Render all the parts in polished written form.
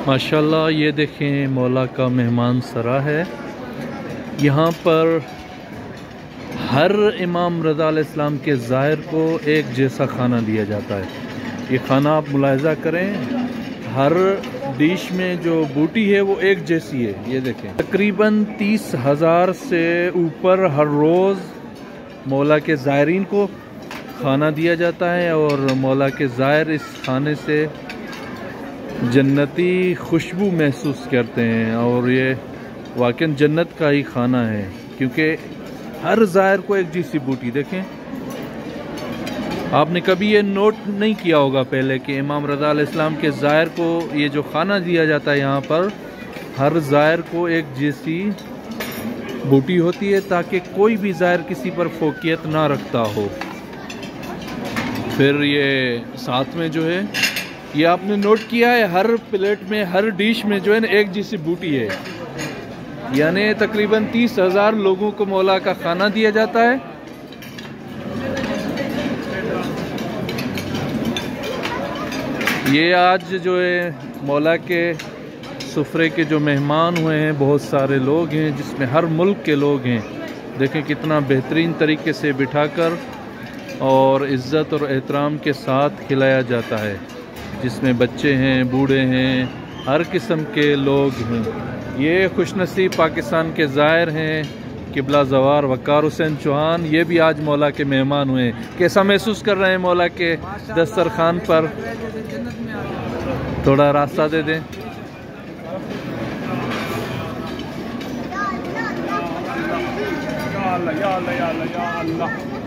माशाल्लाह ये देखें मौला का मेहमान सरा है। यहाँ पर हर इमाम रज़ा अलैहिस्सलाम के ज़ाहिर को एक जैसा खाना दिया जाता है। ये खाना आप मुलाहिज़ा करें, हर डिश में जो बूटी है वो एक जैसी है। ये देखें तकरीबन 30,000 से ऊपर हर रोज़ मौला के ज़ायरीन को खाना दिया जाता है और मौला के ज़ायर इस खाने से जन्नती खुशबू महसूस करते हैं और ये वाकई जन्नत का ही खाना है, क्योंकि हर ज़ायर को एक जैसी बूटी। देखें, आपने कभी ये नोट नहीं किया होगा पहले कि इमाम रज़ा अलैहिस्सलाम के ज़ायर को ये जो खाना दिया जाता है यहाँ पर हर ज़ायर को एक जैसी बूटी होती है, ताकि कोई भी ज़ायर किसी पर फोकियत ना रखता हो। फिर ये साथ में जो है ये आपने नोट किया है, हर प्लेट में हर डिश में जो है ना एक जैसी बूटी है, यानी तकरीबन 30,000 लोगों को मौला का खाना दिया जाता है। ये आज जो है मौला के सुफ्रे के जो मेहमान हुए हैं, बहुत सारे लोग हैं जिसमें हर मुल्क के लोग हैं। देखें कितना बेहतरीन तरीके से बिठाकर और इज़्ज़त और एहतराम के साथ खिलाया जाता है, जिसमें बच्चे हैं, बूढ़े हैं, हर किस्म के लोग हैं। ये खुशनसीब पाकिस्तान के ज़ायर हैं किबला ज़वार वक़ार हुसैन चौहान, ये भी आज मौला के मेहमान हुए। कैसा महसूस कर रहे हैं मौला के दस्तरखान पर? थोड़ा रास्ता दे दें।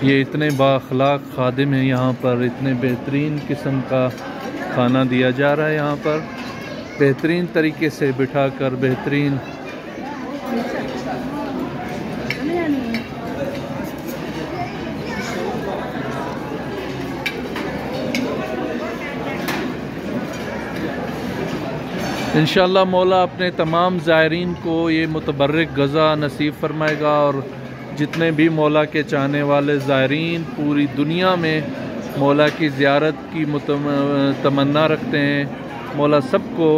ये इतने बाअखलाक खादिम हैं यहाँ पर, इतने बेहतरीन किस्म का खाना दिया जा रहा है यहाँ पर, बेहतरीन तरीके से बिठाकर बेहतरीन। इंशाअल्लाह मौला अपने तमाम ज़ायरीन को ये मुतबर्रिक गज़ा नसीब फरमाएगा और जितने भी मौला के चाहने वाले ज़ायरीन पूरी दुनिया में मौला की ज़ियारत की तमन्ना रखते हैं, मौला सबको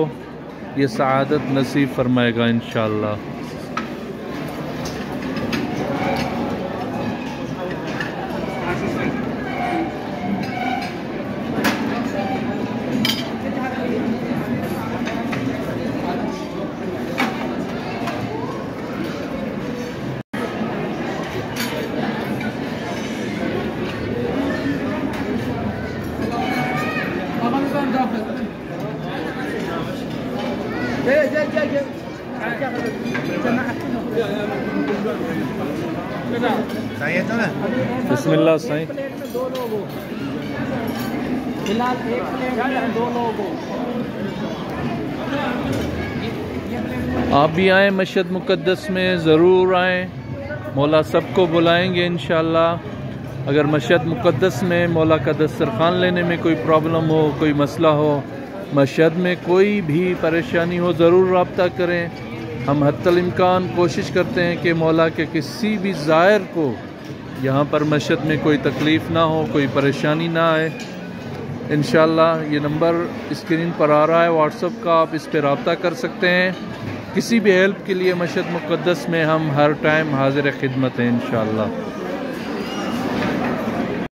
ये सआदत नसीब फरमाएगा इंशाअल्लाह। बिस्मिल्लाह साईं। फिलहाल एक प्लेट में 2 लोग हो। आप भी आएँ मशहद मुक़द्दस में, ज़रूर आएँ, मौला सबको बुलाएंगे इंशाअल्लाह। अगर मशहद मुक़द्दस में मौला का दस्तरखान लेने में कोई प्रॉब्लम हो, कोई मसला हो, मशहद में कोई भी परेशानी हो, ज़रूर रब्ता करें। हम हत्तल इम्कान कोशिश करते हैं कि मौला के किसी भी ज़ायर को यहाँ पर मशहद में कोई तकलीफ़ ना हो, कोई परेशानी ना आए। इंशाअल्लाह ये नंबर स्क्रीन पर आ रहा है व्हाट्सएप का, आप इस पर रब्ता कर सकते हैं। किसी भी हेल्प के लिए मशहद मुक़द्दस में हम हर टाइम हाज़िर खिदमत हैं इंशाअल्लाह।